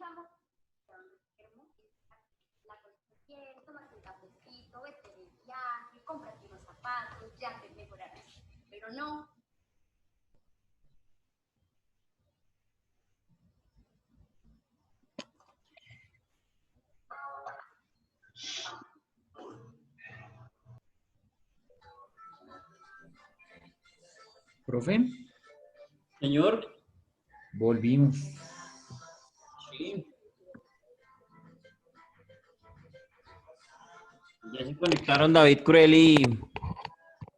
La conoces, tómate un cafecito, vete de viaje, cómprate unos zapatos, ya te mejorarás. Pero no. Profe, Señor, volvimos. sí. ¿Ya se conectaron David Cruel y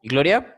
Gloria?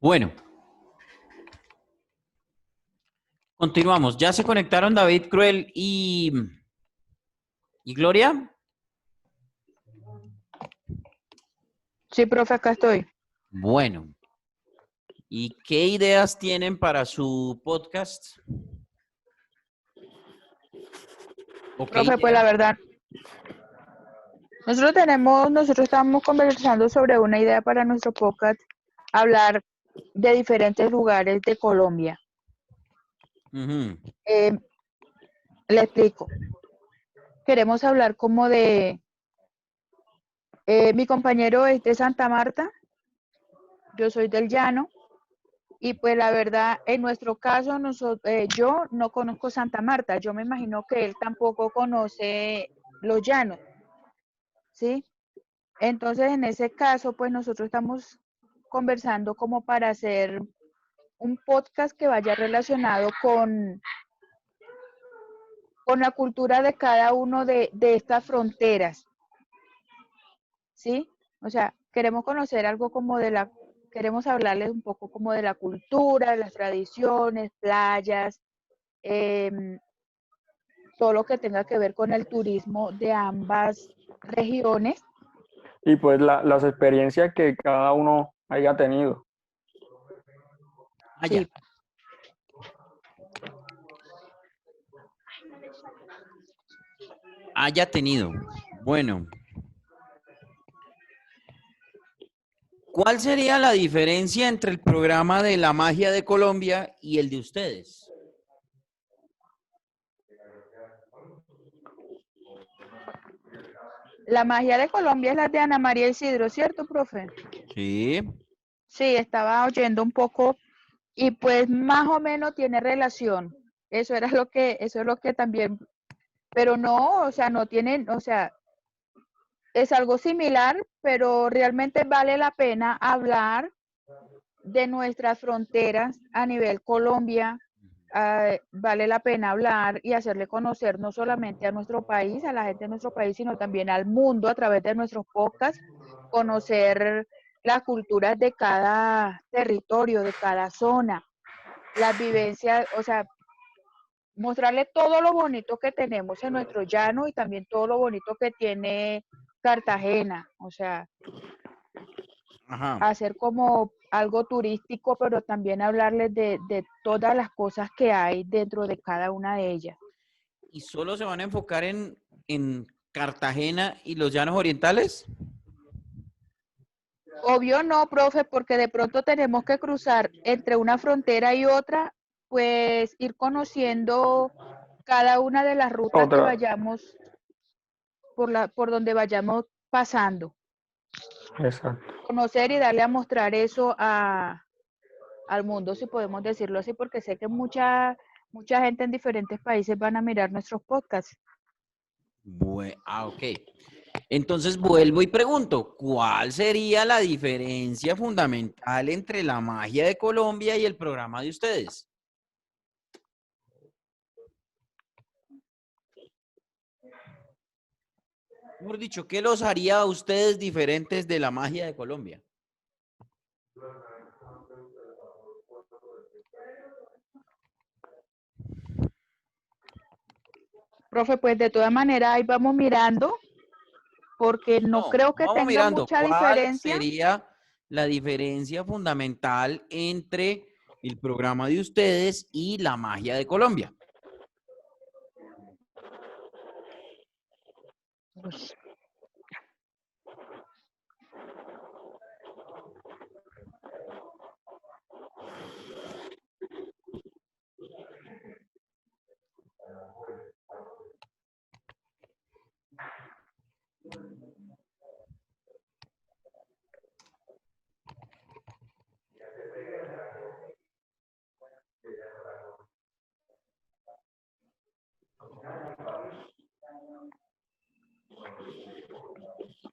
Bueno, continuamos. ¿Ya se conectaron David Cruel y Gloria? Sí, profe, acá estoy. Bueno, ¿y qué ideas tienen para su podcast? ¿O qué Profe, pues la idea? verdad, nosotros estamos conversando sobre una idea para nuestro podcast, hablar de diferentes lugares de Colombia. Ujú. Le explico. Queremos hablar como de, mi compañero es de Santa Marta, yo soy del Llano, y pues la verdad, en nuestro caso, yo no conozco Santa Marta, yo me imagino que él tampoco conoce los Llanos, ¿sí? Entonces, en ese caso, pues nosotros estamos conversando como para hacer un podcast que vaya relacionado con la cultura de cada uno de estas fronteras, ¿sí? O sea, queremos conocer algo como queremos hablarles un poco como de la cultura, de las tradiciones, playas, todo lo que tenga que ver con el turismo de ambas regiones. Y pues las experiencias que cada uno haya tenido. Allá. Sí, Haya tenido. Bueno, ¿cuál sería la diferencia entre el programa de La Magia de Colombia y el de ustedes? la magia de Colombia es la de Ana María Isidro, ¿cierto, profe? Sí. Sí, estaba oyendo un poco y pues más o menos tiene relación. Eso es lo que también, pero no, o sea, no tienen, o sea, es algo similar, pero realmente vale la pena hablar de nuestras fronteras a nivel Colombia. Vale la pena hablar y hacerle conocer no solamente a nuestro país, a la gente de nuestro país, sino también al mundo a través de nuestros podcasts, conocer las culturas de cada territorio, de cada zona, las vivencias, o sea, mostrarle todo lo bonito que tenemos en nuestro llano y también todo lo bonito que tiene Cartagena, o sea, Ajá. hacer como algo turístico, pero también hablarles de todas las cosas que hay dentro de cada una de ellas. ¿Y solo se van a enfocar en Cartagena y los Llanos Orientales? Obvio no, profe, porque de pronto tenemos que cruzar entre una frontera y otra pues ir conociendo cada una de las rutas que Otra, vayamos por donde vayamos pasando. exacto. Conocer y darle a mostrar eso al mundo, si podemos decirlo así, porque sé que mucha gente en diferentes países van a mirar nuestros podcasts. Ok. Entonces vuelvo y pregunto, ¿cuál sería la diferencia fundamental entre la magia de Colombia y el programa de ustedes? Mejor dicho, ¿qué los haría a ustedes diferentes de la magia de Colombia? Profe, pues de todas maneras ahí vamos mirando, porque no No, creo que vamos tenga mirando, mucha ¿cuál diferencia. sería la diferencia fundamental entre el programa de ustedes y la magia de Colombia? Uy,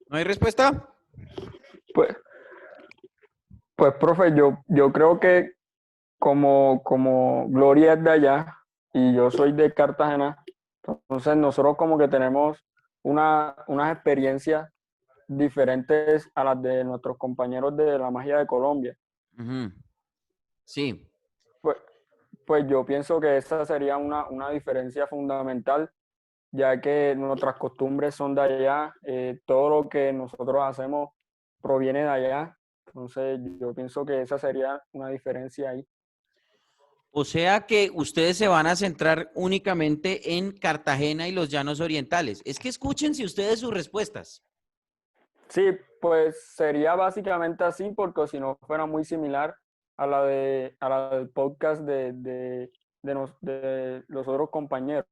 ¿No hay respuesta? Pues, pues profe, yo creo que como Gloria es de allá y yo soy de Cartagena, entonces nosotros como que tenemos unas experiencias diferentes a las de nuestros compañeros de la magia de Colombia. Ujú. Sí. Pues, pues yo pienso que esa sería una diferencia fundamental, ya que nuestras costumbres son de allá, todo lo que nosotros hacemos proviene de allá, entonces yo pienso que esa sería una diferencia ahí. O sea que ustedes se van a centrar únicamente en Cartagena y los Llanos Orientales. Es que escúchense ustedes sus respuestas. Sí, pues sería básicamente así, porque si no fuera muy similar a la del podcast de los otros compañeros.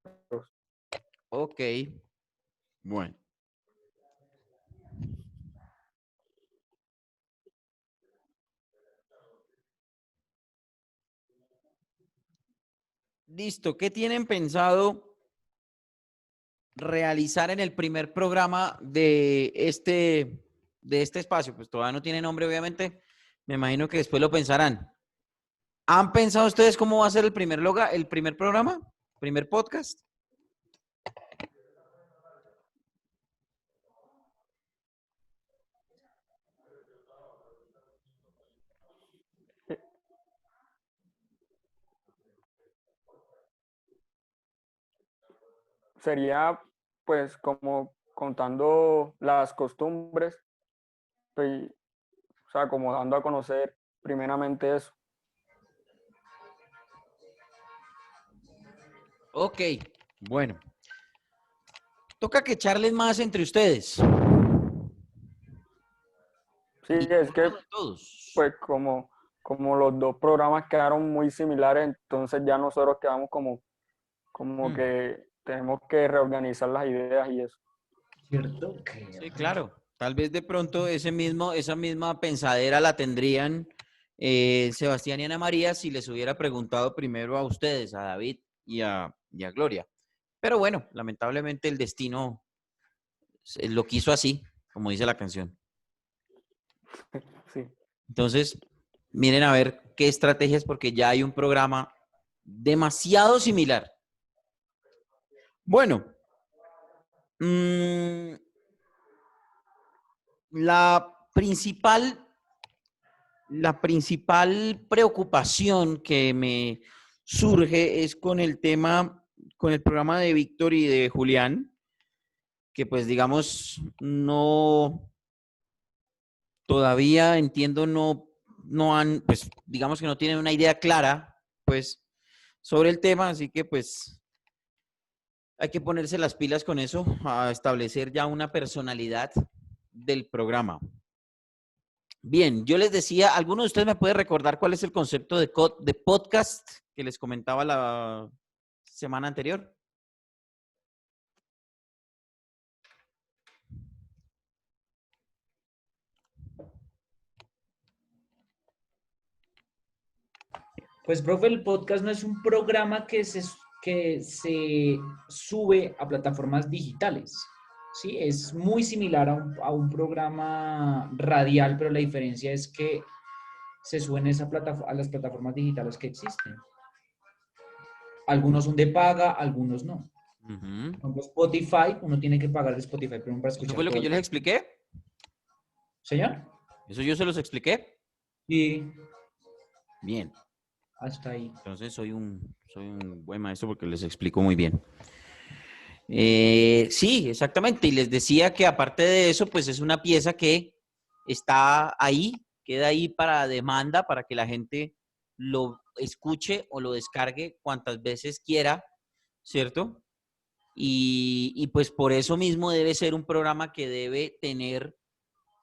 Ok, bueno. Listo, ¿qué tienen pensado realizar en el primer programa de este espacio? Pues todavía no tiene nombre, obviamente. Me imagino que después lo pensarán. ¿Han pensado ustedes cómo va a ser el primer programa? ¿Primer podcast? Sería pues como contando las costumbres, pues, o sea, como dando a conocer primeramente eso. Ok, bueno. Toca que charlen más entre ustedes. Sí, Y es que todos. pues como los dos programas quedaron muy similares, entonces ya nosotros quedamos como Mm, que tenemos que reorganizar las ideas y eso. ¿Cierto? Que, sí, claro. Tal vez de pronto esa misma pensadera la tendrían Sebastián y Ana María si les hubiera preguntado primero a ustedes, a David y a Gloria. Pero bueno, lamentablemente el destino lo quiso así, como dice la canción. Sí. Entonces, miren a ver qué estrategias, porque ya hay un programa demasiado similar. Bueno, mm, la principal, la principal preocupación que me surge es con el tema, con el programa de Víctor y de Julián, que pues digamos, no, todavía entiendo, no han, pues digamos que no tienen una idea clara, pues, sobre el tema, así que pues hay que ponerse las pilas con eso, a establecer ya una personalidad del programa. Bien, yo les decía, ¿alguno de ustedes me puede recordar cuál es el concepto de podcast que les comentaba la semana anterior? Pues, profe, el podcast no es un programa que se sube a plataformas digitales. Sí, es muy similar a un programa radial, pero la diferencia es que se suben a las plataformas digitales que existen. Algunos son de paga, algunos no. Ujú. Por ejemplo, Spotify, uno tiene que pagar de Spotify Premium para ¿Eso escuchar fue lo que todo yo el... les expliqué? ¿Señor? ¿Eso yo se los expliqué? Y Bien, hasta ahí. entonces soy un buen maestro porque les explico muy bien. Sí, exactamente. Y les decía que aparte de eso, pues es una pieza que está ahí, queda ahí para demanda, para que la gente lo escuche o lo descargue cuantas veces quiera, ¿cierto? Y pues por eso mismo debe ser un programa que debe tener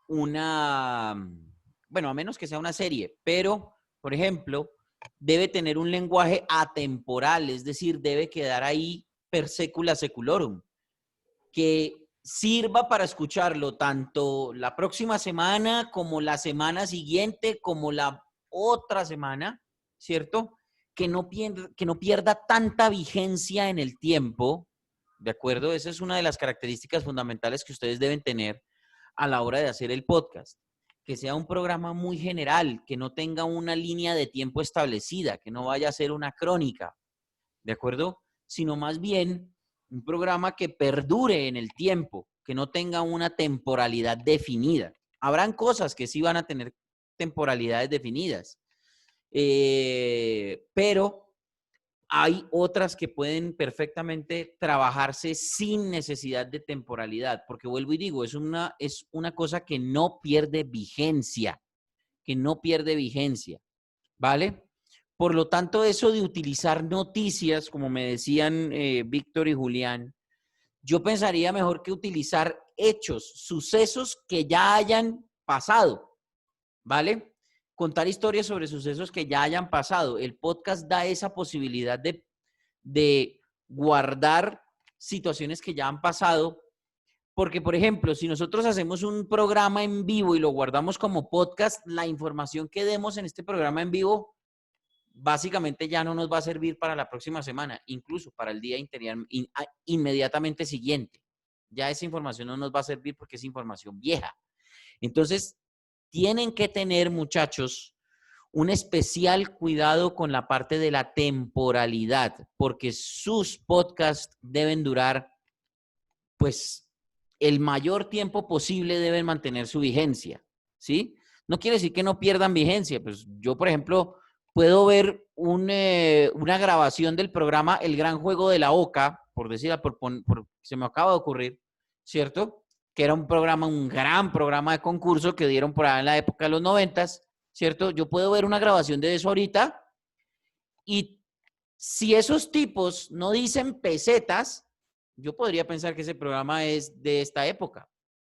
una, bueno, a menos que sea una serie, pero, por ejemplo, debe tener un lenguaje atemporal, es decir, debe quedar ahí per secula seculorum, que sirva para escucharlo tanto la próxima semana como la semana siguiente, como la otra semana, ¿cierto? Que no pierda tanta vigencia en el tiempo, ¿de acuerdo? Esa es una de las características fundamentales que ustedes deben tener a la hora de hacer el podcast. Que sea un programa muy general, que no tenga una línea de tiempo establecida, que no vaya a ser una crónica, ¿de acuerdo? Sino más bien un programa que perdure en el tiempo, que no tenga una temporalidad definida. Habrán cosas que sí van a tener temporalidades definidas, pero hay otras que pueden perfectamente trabajarse sin necesidad de temporalidad, porque vuelvo y digo, es una cosa que no pierde vigencia, ¿vale? Por lo tanto, eso de utilizar noticias, como me decían Víctor y Julián, yo pensaría mejor que utilizar hechos, sucesos que ya hayan pasado, ¿vale? Contar historias sobre sucesos que ya hayan pasado. El podcast da esa posibilidad de guardar situaciones que ya han pasado, porque, por ejemplo, si nosotros hacemos un programa en vivo y lo guardamos como podcast, la información que demos en este programa en vivo básicamente ya no nos va a servir para la próxima semana, incluso para el día inmediatamente siguiente. Ya esa información no nos va a servir porque es información vieja. Entonces, tienen que tener, muchachos, un especial cuidado con la parte de la temporalidad, porque sus podcasts deben durar, pues, el mayor tiempo posible deben mantener su vigencia, ¿sí? No quiere decir que no pierdan vigencia, pues yo, por ejemplo, puedo ver una grabación del programa El Gran Juego de la Oca, por decirla, se me acaba de ocurrir, ¿cierto? Que era un programa, un gran programa de concurso que dieron por ahí en la época de los 90, ¿cierto? Yo puedo ver una grabación de eso ahorita y si esos tipos no dicen pesetas, yo podría pensar que ese programa es de esta época,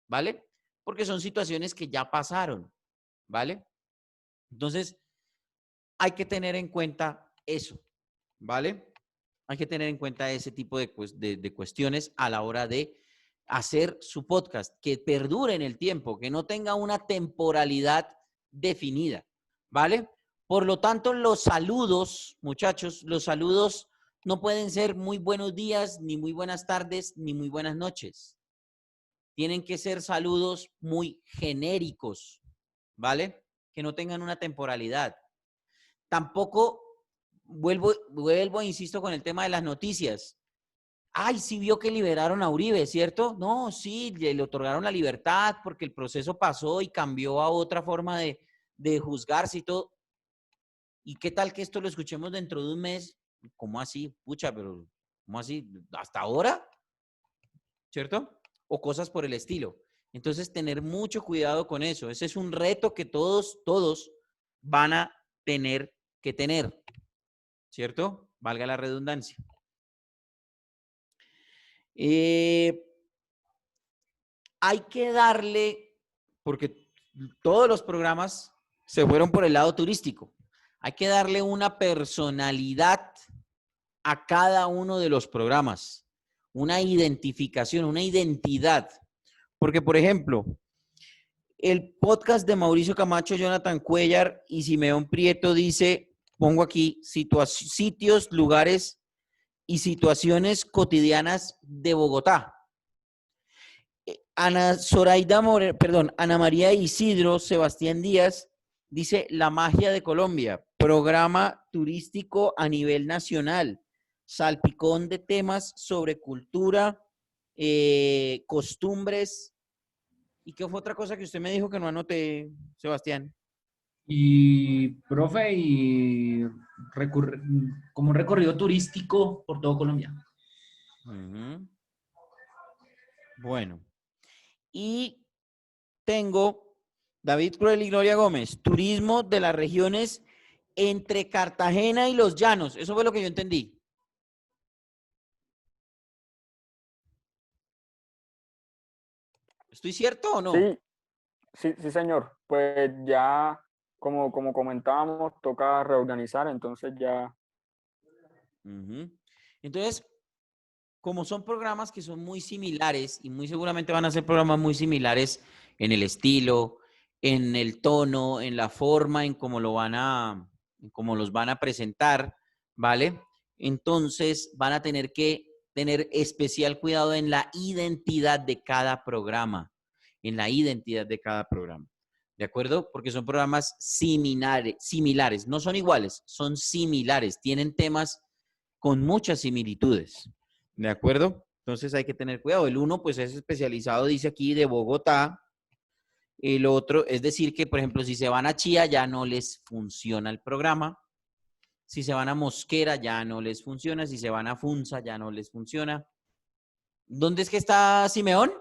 ¿vale? Porque son situaciones que ya pasaron, ¿vale? Entonces, hay que tener en cuenta eso, ¿vale? Hay que tener en cuenta ese tipo de cuestiones a la hora de hacer su podcast, que perdure en el tiempo, que no tenga una temporalidad definida, ¿vale? Por lo tanto, los saludos, muchachos, los saludos no pueden ser muy buenos días, ni muy buenas tardes, ni muy buenas noches. Tienen que ser saludos muy genéricos, ¿vale? Que no tengan una temporalidad. Tampoco vuelvo e insisto con el tema de las noticias. Ay, sí vio que liberaron a Uribe, ¿cierto? No, sí, le otorgaron la libertad porque el proceso pasó y cambió a otra forma de juzgarse y todo. ¿Y qué tal que esto lo escuchemos dentro de un mes? ¿Cómo así? Pucha, pero ¿cómo así? ¿Hasta ahora? ¿Cierto? O cosas por el estilo. Entonces, tener mucho cuidado con eso. Ese es un reto que todos van a tener que tener, ¿cierto? Valga la redundancia. Hay que darle, porque todos los programas se fueron por el lado turístico. Hay que darle una personalidad a cada uno de los programas, una identificación, una identidad. Porque, por ejemplo, el podcast de Mauricio Camacho, Jonathan Cuellar y Simeón Prieto dice, pongo aquí, sitios, lugares y situaciones cotidianas de Bogotá. Ana María Isidro Sebastián Díaz dice La magia de Colombia, programa turístico a nivel nacional, salpicón de temas sobre cultura, costumbres. ¿Y qué fue otra cosa que usted me dijo que no anoté, Sebastián? Y, profe, como un recorrido turístico por todo Colombia. Uh-huh. Bueno. Y tengo David Cruel y Gloria Gómez, turismo de las regiones entre Cartagena y Los Llanos. Eso fue lo que yo entendí. ¿Estoy cierto o no? Sí, señor. Pues ya, como comentábamos, toca reorganizar, entonces ya. Uh-huh. Entonces, como son programas que son muy similares y muy seguramente van a ser programas muy similares en el estilo, en el tono, en la forma, en cómo los van a presentar, ¿vale? Entonces van a tener que tener especial cuidado en la identidad de cada programa, ¿de acuerdo? Porque son programas similares, no son iguales, son similares, tienen temas con muchas similitudes. ¿De acuerdo? Entonces hay que tener cuidado. El uno, pues, es especializado, dice aquí, de Bogotá. El otro, es decir, que, por ejemplo, si se van a Chía, ya no les funciona el programa. Si se van a Mosquera, ya no les funciona. Si se van a Funza, ya no les funciona. ¿Dónde es que está Simeón?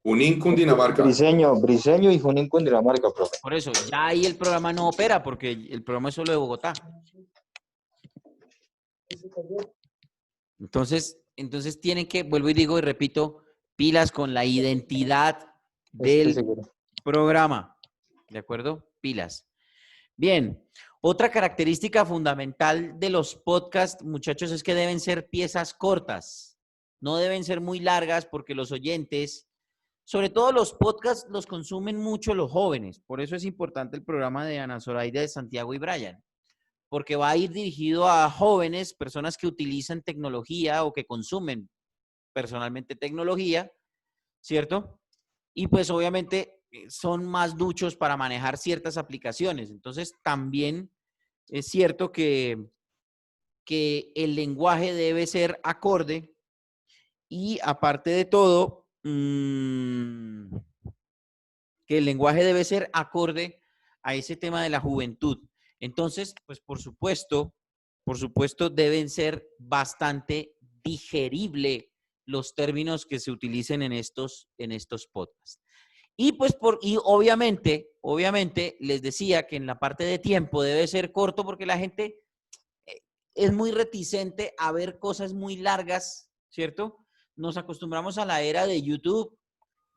Junín, Cundinamarca. Briseño y Junín, Cundinamarca, profe. Por eso, ya ahí el programa no opera, porque el programa es solo de Bogotá. Entonces tienen que, vuelvo y digo y repito, pilas con la identidad del programa. ¿De acuerdo? Pilas. Bien. Otra característica fundamental de los podcasts, muchachos, es que deben ser piezas cortas. No deben ser muy largas porque los oyentes, sobre todo los podcasts, los consumen mucho los jóvenes. Por eso es importante el programa de Ana Zoraida de Santiago y Brian, porque va a ir dirigido a jóvenes, personas que utilizan tecnología o que consumen personalmente tecnología, ¿cierto? Y pues obviamente son más duchos para manejar ciertas aplicaciones. Entonces también es cierto que el lenguaje debe ser acorde y aparte de todo, que el lenguaje debe ser acorde a ese tema de la juventud. Entonces, pues por supuesto, deben ser bastante digerible los términos que se utilicen en estos podcasts. Y pues obviamente les decía que en la parte de tiempo debe ser corto porque la gente es muy reticente a ver cosas muy largas, ¿cierto? Nos acostumbramos a la era de YouTube,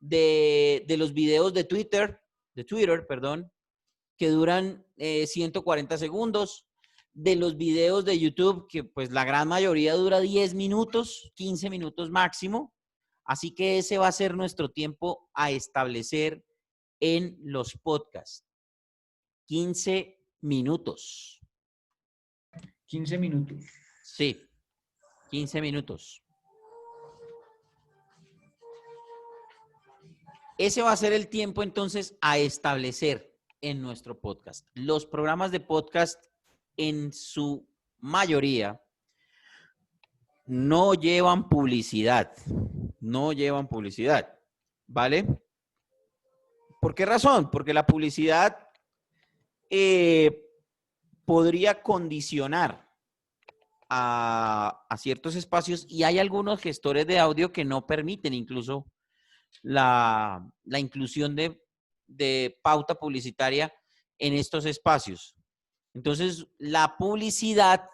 de los videos de Twitter, perdón, que duran 140 segundos, de los videos de YouTube, que pues la gran mayoría dura 10 minutos, 15 minutos máximo. Así que ese va a ser nuestro tiempo a establecer en los podcasts. 15 minutos. 15 minutos. Sí, 15 minutos. Ese va a ser el tiempo entonces a establecer en nuestro podcast. Los programas de podcast en su mayoría no llevan publicidad. ¿Vale? ¿Por qué razón? Porque la publicidad podría condicionar a ciertos espacios y hay algunos gestores de audio que no permiten incluso la inclusión de pauta publicitaria en estos espacios. Entonces, la publicidad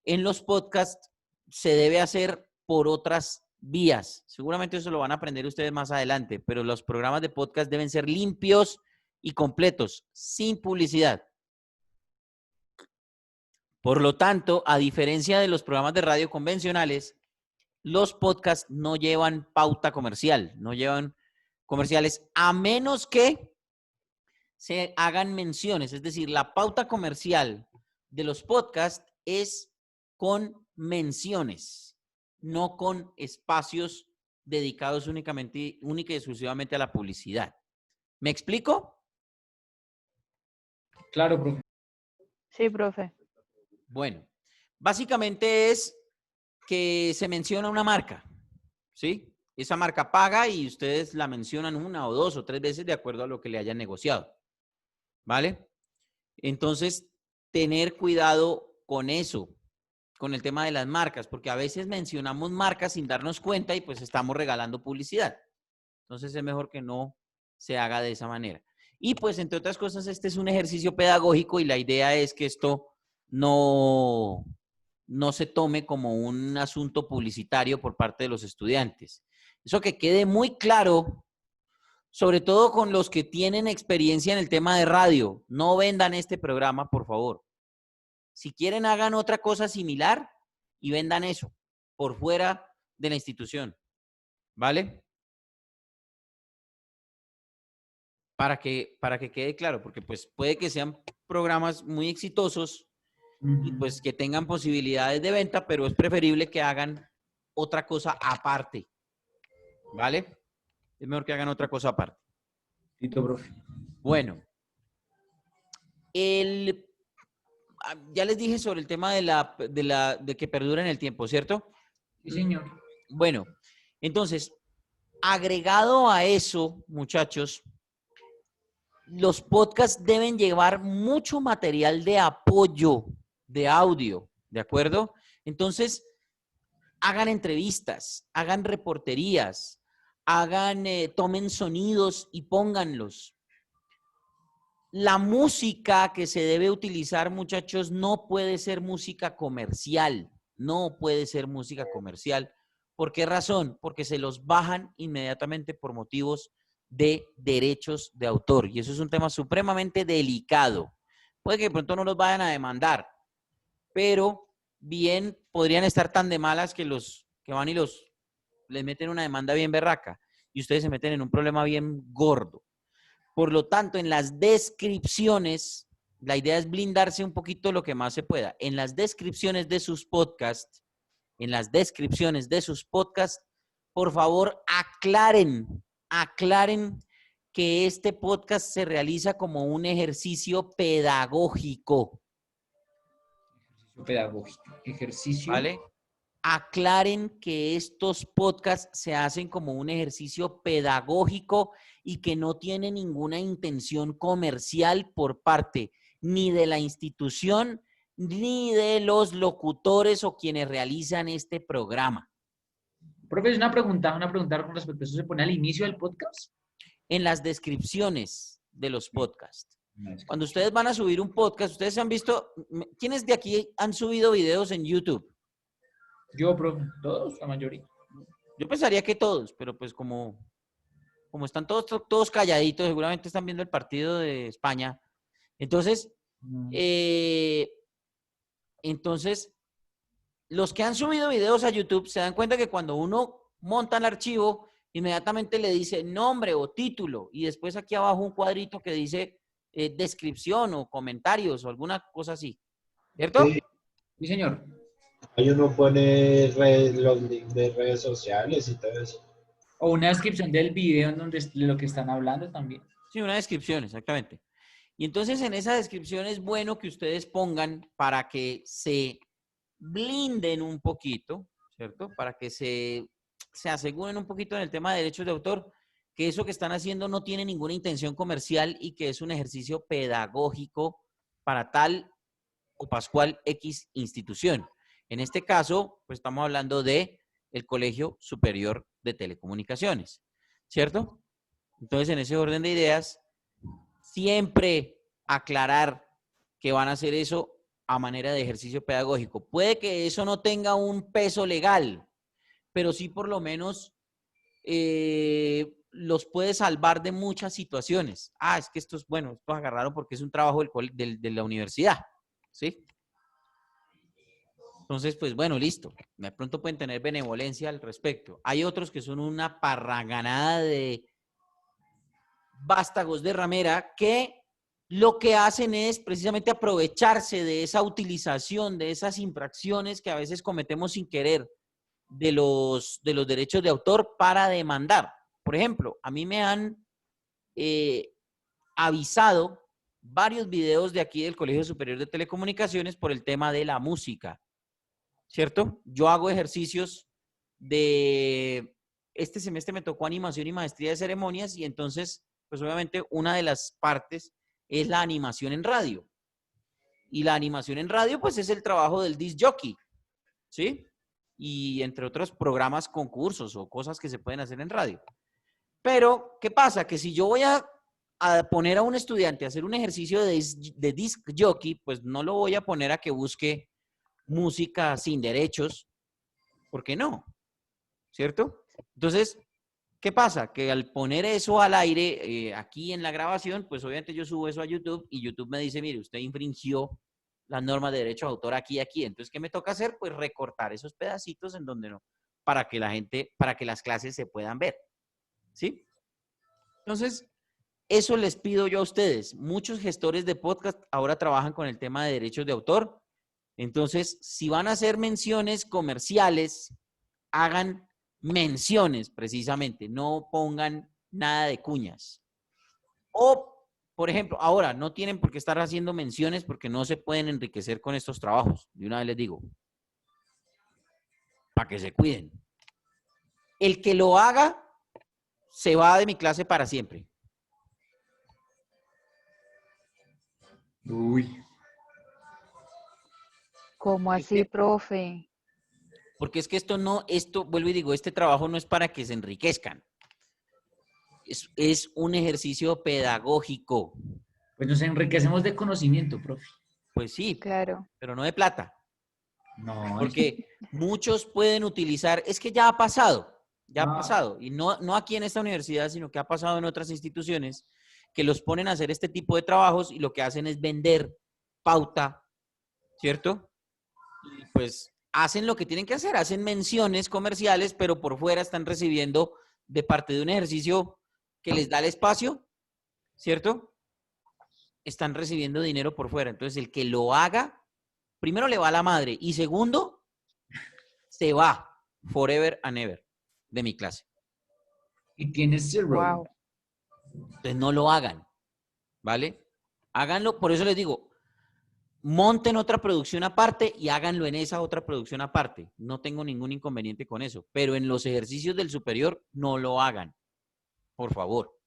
en los podcasts se debe hacer por otras vías. Seguramente eso lo van a aprender ustedes más adelante, pero los programas de podcast deben ser limpios y completos, sin publicidad. Por lo tanto, a diferencia de los programas de radio convencionales, los podcasts no llevan pauta comercial, no llevan comerciales, a menos que se hagan menciones. Es decir, la pauta comercial de los podcasts es con menciones, no con espacios dedicados única y exclusivamente a la publicidad. ¿Me explico? Claro, profe. Sí, profe. Bueno, básicamente es que se menciona una marca, ¿sí? Esa marca paga y ustedes la mencionan 1 o 2 o 3 veces de acuerdo a lo que le hayan negociado, ¿vale? Entonces, tener cuidado con eso, con el tema de las marcas, porque a veces mencionamos marcas sin darnos cuenta y pues estamos regalando publicidad. Entonces, es mejor que no se haga de esa manera. Y pues, entre otras cosas, este es un ejercicio pedagógico y la idea es que esto no se tome como un asunto publicitario por parte de los estudiantes. Eso que quede muy claro, sobre todo con los que tienen experiencia en el tema de radio. No vendan este programa, por favor. Si quieren, hagan otra cosa similar y vendan eso por fuera de la institución. ¿Vale? Para que quede claro, porque pues puede que sean programas muy exitosos y pues que tengan posibilidades de venta, pero es preferible que hagan otra cosa aparte, ¿vale? Es mejor que hagan otra cosa aparte. Listo, profe. Bueno, ya les dije sobre el tema de que perdura en el tiempo, ¿cierto? Sí, señor. Bueno, entonces, agregado a eso, muchachos, los podcasts deben llevar mucho material de apoyo de audio, ¿de acuerdo? Entonces, hagan entrevistas, hagan reporterías, tomen sonidos y pónganlos. La música que se debe utilizar, muchachos, no puede ser música comercial, no puede ser música comercial. ¿Por qué razón? Porque se los bajan inmediatamente por motivos de derechos de autor. Y eso es un tema supremamente delicado. Puede que de pronto no los vayan a demandar, pero bien podrían estar tan de malas que los que van y les meten una demanda bien berraca y ustedes se meten en un problema bien gordo. Por lo tanto, en las descripciones, la idea es blindarse un poquito lo que más se pueda. En las descripciones de sus podcasts, por favor, aclaren que este podcast se realiza como un ejercicio pedagógico. Ejercicio. ¿Vale? Aclaren que estos podcasts se hacen como un ejercicio pedagógico y que no tiene ninguna intención comercial por parte ni de la institución ni de los locutores o quienes realizan este programa. Profe, es una pregunta con respecto a eso. ¿Se pone al inicio del podcast? En las descripciones de los podcasts. Cuando ustedes van a subir un podcast, ustedes han visto, ¿quiénes de aquí han subido videos en YouTube? Yo, profe, todos, la mayoría. Yo pensaría que todos, pero pues como están todos calladitos, seguramente están viendo el partido de España. Entonces, los que han subido videos a YouTube se dan cuenta que cuando uno monta el archivo, inmediatamente le dice nombre o título y después aquí abajo un cuadrito que dice descripción o comentarios o alguna cosa así. ¿Cierto? Sí, Sí, señor. ahí uno pone los links de redes sociales y todo eso. O una descripción del video en donde de lo que están hablando también. Sí, una descripción, exactamente. Y entonces en esa descripción es bueno que ustedes pongan para que se blinden un poquito, ¿cierto? Para que se aseguren un poquito en el tema de derechos de autor, que eso que están haciendo no tiene ninguna intención comercial y que es un ejercicio pedagógico para tal o pascual X institución. En este caso, pues estamos hablando de el Colegio Superior de Telecomunicaciones, ¿cierto? Entonces, en ese orden de ideas, siempre aclarar que van a hacer eso a manera de ejercicio pedagógico. Puede que eso no tenga un peso legal, pero sí por lo menos los puede salvar de muchas situaciones. Ah, es que esto es, bueno, esto agarraron porque es un trabajo de la universidad, ¿sí? Entonces, pues bueno, listo. De pronto pueden tener benevolencia al respecto. Hay otros que son una parraganada de vástagos de ramera que lo que hacen es precisamente aprovecharse de esa utilización, de esas infracciones que a veces cometemos sin querer de los derechos de autor para demandar. Por ejemplo, a mí me han avisado varios videos de aquí del Colegio Superior de Telecomunicaciones por el tema de la música, ¿cierto? Yo hago ejercicios de... Este semestre me tocó animación y maestría de ceremonias y entonces, pues obviamente una de las partes es la animación en radio. Y la animación en radio, pues es el trabajo del disc jockey, ¿sí? Y entre otros programas, concursos o cosas que se pueden hacer en radio. Pero, ¿qué pasa? Que si yo voy a poner a un estudiante a hacer un ejercicio de disc jockey, pues no lo voy a poner a que busque música sin derechos, ¿por qué no? ¿Cierto? Entonces, ¿qué pasa? Que al poner eso al aire, aquí en la grabación, pues obviamente yo subo eso a YouTube y YouTube me dice, mire, usted infringió las normas de derecho de autor aquí y aquí. Entonces, ¿qué me toca hacer? Pues recortar esos pedacitos en donde no, para que la gente, para que las clases se puedan ver. ¿Sí? Entonces, eso les pido yo a ustedes. Muchos gestores de podcast ahora trabajan con el tema de derechos de autor. Entonces, si van a hacer menciones comerciales, hagan menciones precisamente, no pongan nada de cuñas. O, por ejemplo, ahora no tienen por qué estar haciendo menciones porque no se pueden enriquecer con estos trabajos. De una vez les digo, para que se cuiden. El que lo haga se va de mi clase para siempre. Uy. ¿Cómo así, profe? Porque es que vuelvo y digo, este trabajo no es para que se enriquezcan. Es un ejercicio pedagógico. Pues nos enriquecemos de conocimiento, profe. Pues sí, Claro. pero no de plata. No, Porque muchos pueden utilizar, es que ya ha pasado, Ah. y no aquí en esta universidad, sino que ha pasado en otras instituciones, que los ponen a hacer este tipo de trabajos y lo que hacen es vender pauta, ¿cierto? Y pues hacen lo que tienen que hacer, hacen menciones comerciales, pero por fuera están recibiendo de parte de un ejercicio que les da el espacio, ¿cierto? Están recibiendo dinero por fuera. Entonces, el que lo haga, primero le va a la madre y segundo, se va forever and ever de mi clase. Y tienes zero. Wow. Entonces, no lo hagan, ¿vale? Háganlo, por eso les digo, monten otra producción aparte y háganlo en esa otra producción aparte. No tengo ningún inconveniente con eso, pero en los ejercicios del superior no lo hagan, por favor.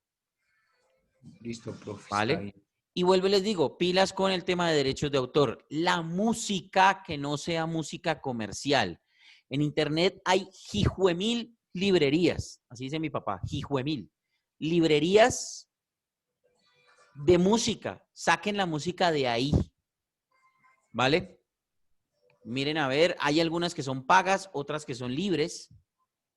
Listo, profe. ¿Vale? Está bien. Y vuelvo y les digo, pilas con el tema de derechos de autor. La música que no sea música comercial. En internet hay jijuemil librerías, así dice mi papá, jijuemil. Librerías de música. Saquen la música de ahí. ¿Vale? Miren a ver, hay algunas que son pagas, otras que son libres,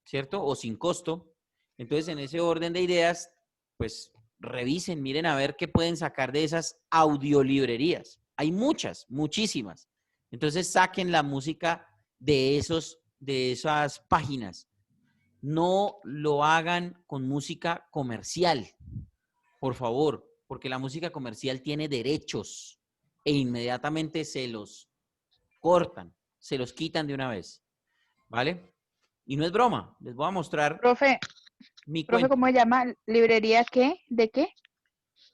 ¿cierto? O sin costo. Entonces, en ese orden de ideas, pues revisen, miren a ver qué pueden sacar de esas audiolibrerías. Hay muchas, muchísimas. Entonces, saquen la música de esas páginas. No lo hagan con música comercial, por favor, porque la música comercial tiene derechos e inmediatamente se los cortan, se los quitan de una vez, ¿vale? Y no es broma, les voy a mostrar Profe, mi profe, cuenta. ¿cómo se llama? ¿Librería qué? ¿De qué?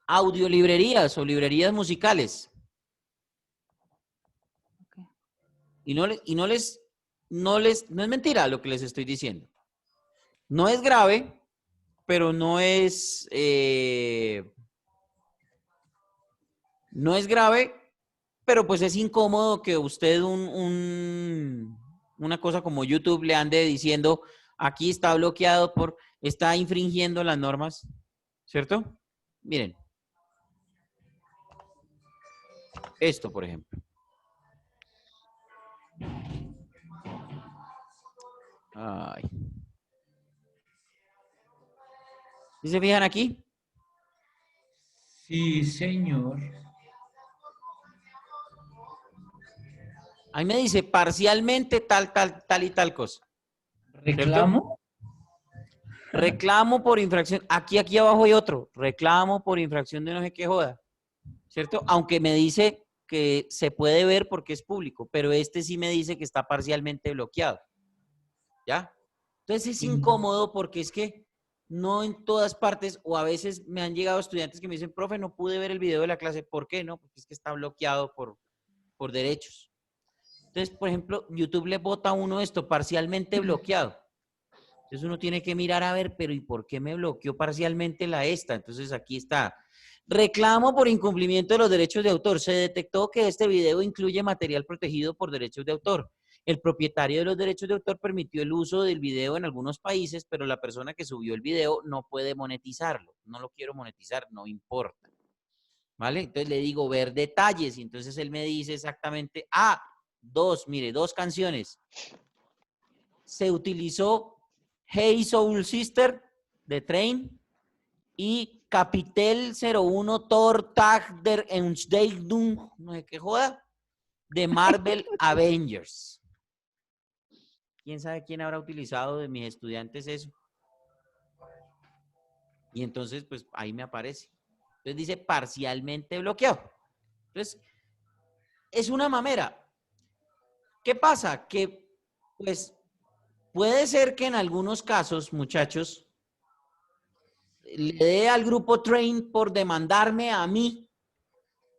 Audiolibrerías o librerías musicales. Ok. Y no es mentira lo que les estoy diciendo. No es grave, pero no es grave, pero pues es incómodo que usted una cosa como YouTube le ande diciendo, aquí está bloqueado está infringiendo las normas, ¿cierto? Miren, esto por ejemplo. Ay. ¿Sí se fijan aquí? Sí, señor. Ahí me dice parcialmente tal, tal, tal y tal cosa. ¿Cierto? ¿Reclamo? Reclamo por infracción. Aquí abajo hay otro. Reclamo por infracción de no sé qué joda. ¿Cierto? Aunque me dice que se puede ver porque es público, pero este sí me dice que está parcialmente bloqueado. ¿Ya? Entonces es Sí. incómodo porque es que no en todas partes, o a veces me han llegado estudiantes que me dicen, profe, no pude ver el video de la clase. ¿Por qué no? Porque es que está bloqueado por derechos. Entonces, por ejemplo, YouTube le bota a uno esto parcialmente bloqueado. Entonces uno tiene que mirar a ver, pero ¿y por qué me bloqueó parcialmente la esta? Entonces aquí está. Reclamo por incumplimiento de los derechos de autor. Se detectó que este video incluye material protegido por derechos de autor. El propietario de los derechos de autor permitió el uso del video en algunos países, pero la persona que subió el video no puede monetizarlo. No lo quiero monetizar, no importa. ¿Vale? Entonces le digo ver detalles y entonces él me dice exactamente, mire, dos canciones. Se utilizó Hey Soul Sister de Train y Capitel 01 Thor Tag der Entscheidung, no sé qué joda, de Marvel Avengers. ¿Quién sabe quién habrá utilizado de mis estudiantes eso? Y entonces, pues ahí me aparece. Entonces dice parcialmente bloqueado. Entonces, es una mamera. ¿Qué pasa? Que, pues, puede ser que en algunos casos, muchachos, le dé al grupo Train por demandarme a mí,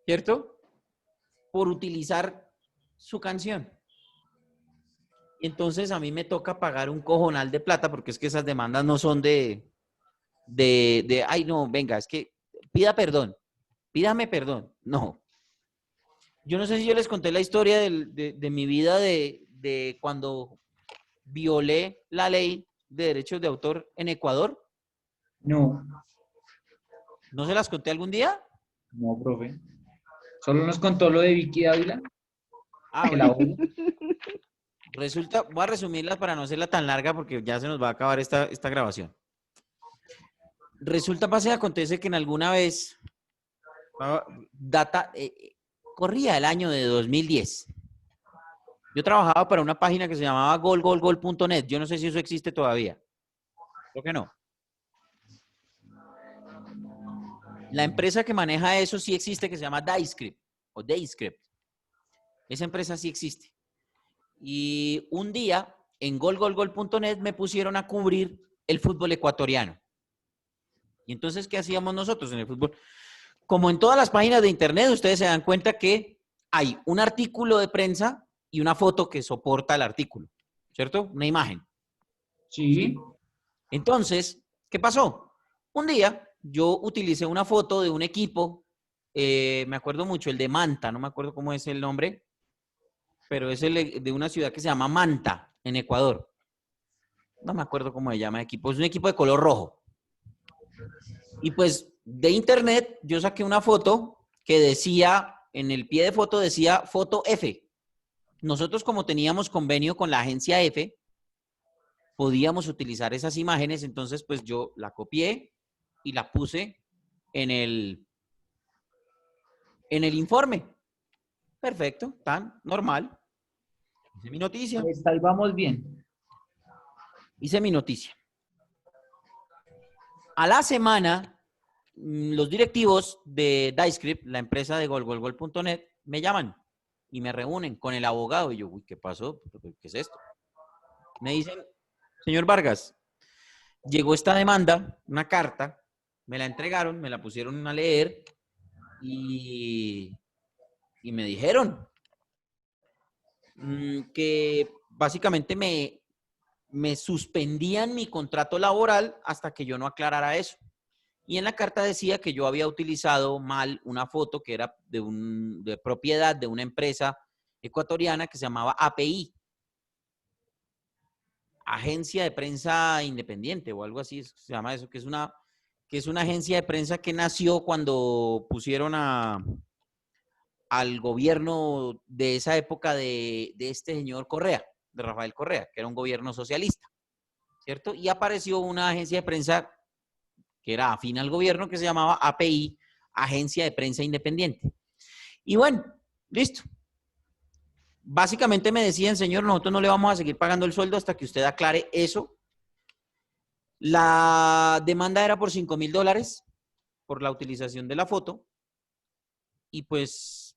¿cierto? Por utilizar su canción. Y entonces a mí me toca pagar un cojonal de plata porque es que esas demandas no son ay, no, venga, es que pida perdón, pídame perdón. No. Yo no sé si yo les conté la historia de mi vida de cuando violé la ley de derechos de autor en Ecuador. No, ¿No se las conté algún día? no, profe. Solo nos contó lo de Vicky Dávila. Ah, Que la bueno. odia. Resulta, voy a resumirla para no hacerla tan larga porque ya se nos va a acabar esta grabación. Resulta, pasa y acontece que en alguna vez, corría el año de 2010. Yo trabajaba para una página que se llamaba golgolgol.net. Yo no sé si eso existe todavía. Creo que no. La empresa que maneja eso sí existe, que se llama Dayscript o Dayscript. Esa empresa sí existe. Y un día en golgolgol.net me pusieron a cubrir el fútbol ecuatoriano. Y entonces, ¿qué hacíamos nosotros en el fútbol? Como en todas las páginas de internet, ustedes se dan cuenta que hay un artículo de prensa y una foto que soporta el artículo, ¿cierto? Una imagen. Sí. Entonces, ¿qué pasó? Un día yo utilicé una foto de un equipo, me acuerdo mucho, el de Manta, no me acuerdo cómo es el nombre, pero es el de una ciudad que se llama Manta, en Ecuador. No me acuerdo cómo se llama el equipo, es un equipo de color rojo. Y pues de internet yo saqué una foto que decía, en el pie de foto decía foto F. Nosotros como teníamos convenio con la agencia F, podíamos utilizar esas imágenes, entonces pues yo la copié y la puse en el informe. Perfecto, tan normal. Hice mi noticia. Hasta ahí vamos bien. Hice mi noticia. A la semana, los directivos de Dayscript, la empresa de golgolgol.net, me llaman y me reúnen con el abogado. Y yo, uy, ¿qué pasó? ¿Qué es esto? Me dicen, señor Vargas, llegó esta demanda, una carta, me la entregaron, me la pusieron a leer y me dijeron que básicamente me suspendían mi contrato laboral hasta que yo no aclarara eso. Y en la carta decía que yo había utilizado mal una foto que era de propiedad de una empresa ecuatoriana que se llamaba API, Agencia de Prensa Independiente o algo así se llama eso, que es una agencia de prensa que nació cuando pusieron al gobierno de esa época de este señor Correa. de Rafael Correa, que era un gobierno socialista, ¿cierto? Y apareció una agencia de prensa que era afín al gobierno, que se llamaba API, Agencia de Prensa Independiente. Y bueno, listo. Básicamente me decían, señor, nosotros no le vamos a seguir pagando el sueldo hasta que usted aclare eso. La demanda era por $5,000 por la utilización de la foto. Y pues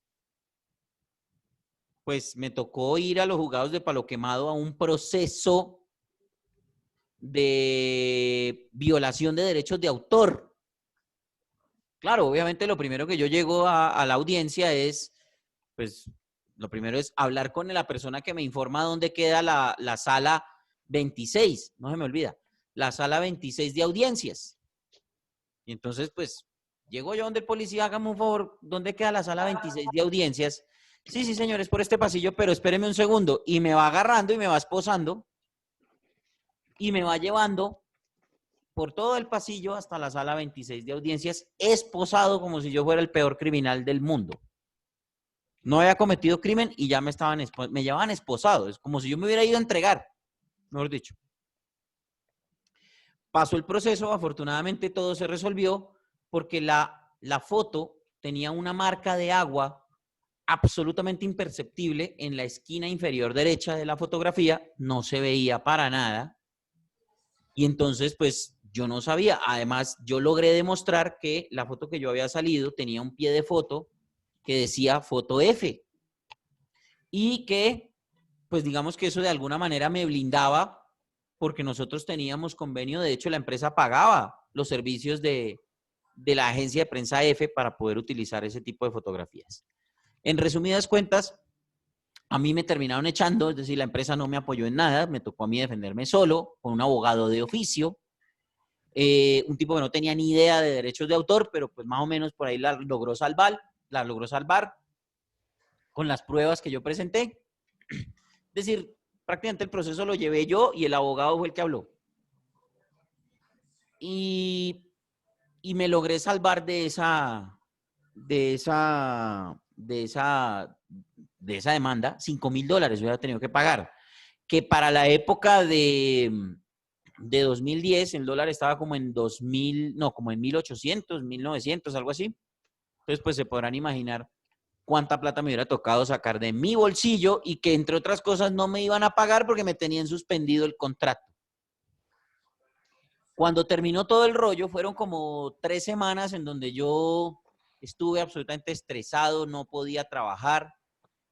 me tocó ir a los juzgados de Palo Quemado a un proceso de violación de derechos de autor. Claro, obviamente lo primero que yo llego a la audiencia es, pues, lo primero es hablar con la persona que me informa dónde queda la sala 26, no se me olvida, la sala 26 de audiencias. Y entonces, pues, llego yo donde el policía, hágame un favor, ¿dónde queda la sala 26 de audiencias? Sí, sí, señor, es por este pasillo, pero espéreme un segundo. Y me va agarrando y me va esposando y me va llevando por todo el pasillo hasta la sala 26 de audiencias, esposado como si yo fuera el peor criminal del mundo. No había cometido crimen y ya me llevaban esposado. Es como si yo me hubiera ido a entregar, mejor dicho. Pasó el proceso, afortunadamente todo se resolvió porque la foto tenía una marca de agua absolutamente imperceptible en la esquina inferior derecha de la fotografía, no se veía para nada. Y entonces, pues, yo no sabía. Además, yo logré demostrar que la foto que yo había salido tenía un pie de foto que decía foto F. Y que, pues, digamos que eso de alguna manera me blindaba porque nosotros teníamos convenio. De hecho, la empresa pagaba los servicios de la agencia de prensa F para poder utilizar ese tipo de fotografías. En resumidas cuentas, a mí me terminaron echando, es decir, la empresa no me apoyó en nada, me tocó a mí defenderme solo, con un abogado de oficio, un tipo que no tenía ni idea de derechos de autor, pero pues más o menos por ahí la logró salvar con las pruebas que yo presenté. Es decir, prácticamente el proceso lo llevé yo y el abogado fue el que habló. Y me logré salvar de esa demanda. $5,000 yo había tenido que pagar, que para la época de 2010 el dólar estaba como en 2000, no, como en 1800, 1900, algo así. Entonces, pues se podrán imaginar cuánta plata me hubiera tocado sacar de mi bolsillo y que, entre otras cosas, no me iban a pagar porque me tenían suspendido el contrato. Cuando terminó todo el rollo, fueron como 3 semanas en donde yo estuve absolutamente estresado, no podía trabajar,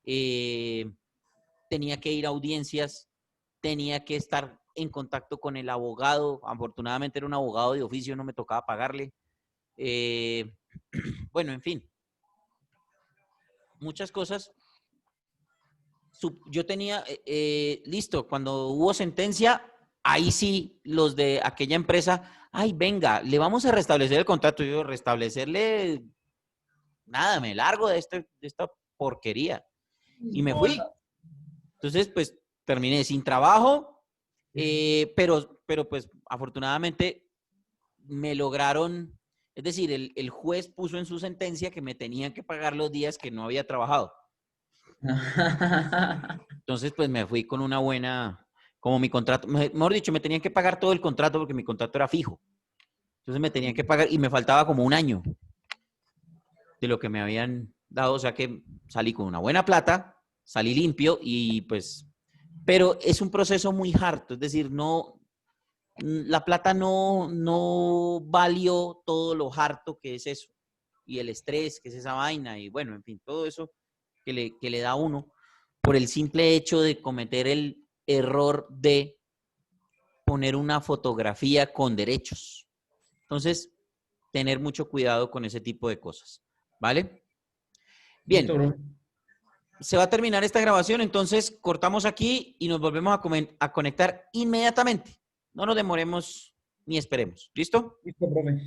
tenía que ir a audiencias, tenía que estar en contacto con el abogado. Afortunadamente era un abogado de oficio, no me tocaba pagarle. Bueno, en fin, muchas cosas. Yo tenía, listo, cuando hubo sentencia, ahí sí los de aquella empresa, ay, venga, le vamos a restablecer el contrato. Yo, restablecerle, nada, me largo de esta porquería. Y me fui. Entonces, pues, terminé sin trabajo, pero pues, afortunadamente, me lograron, es decir, el juez puso en su sentencia que me tenían que pagar los días que no había trabajado. Entonces, pues, me fui con una buena, como mi contrato, mejor dicho, me tenían que pagar todo el contrato porque mi contrato era fijo. Entonces, me tenían que pagar y me faltaba como un año de lo que me habían dado. O sea, que salí con una buena plata, salí limpio y pues, pero es un proceso muy harto, es decir, no, la plata no valió todo lo harto que es eso, y el estrés que es esa vaina, y bueno, en fin, todo eso que le da a uno por el simple hecho de cometer el error de poner una fotografía con derechos. Entonces, tener mucho cuidado con ese tipo de cosas, ¿vale? Bien. Se va a terminar esta grabación, entonces cortamos aquí y nos volvemos a conectar inmediatamente. No nos demoremos ni esperemos. ¿Listo? Listo, profe.